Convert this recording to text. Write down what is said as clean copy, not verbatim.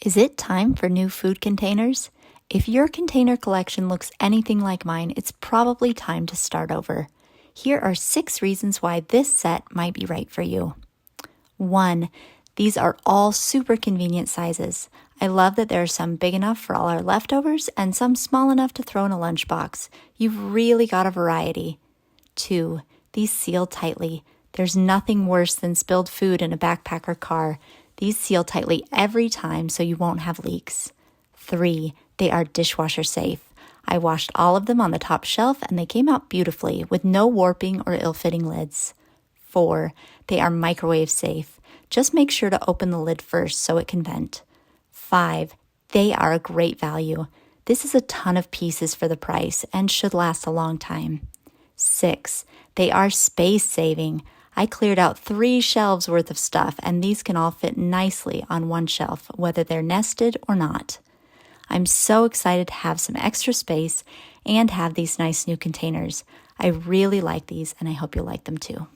Is it time for new food containers? If your container collection looks anything like mine, it's probably time to start over. Here are 6 reasons why this set might be right for you. 1. These are all super convenient sizes. I love that there are some big enough for all our leftovers and some small enough to throw in a lunchbox. You've really got a variety. 2. These seal tightly. There's nothing worse than spilled food in a backpack or car. These seal tightly every time so you won't have leaks. 3. They are dishwasher safe. I washed all of them on the top shelf and they came out beautifully with no warping or ill-fitting lids. 4. They are microwave safe. Just make sure to open the lid first so it can vent. 5. They are a great value. This is a ton of pieces for the price and should last a long time. 6. They are space saving. I cleared out 3 shelves worth of stuff, and these can all fit nicely on one shelf, whether they're nested or not. I'm so excited to have some extra space and have these nice new containers. I really like these, and I hope you'll like them too.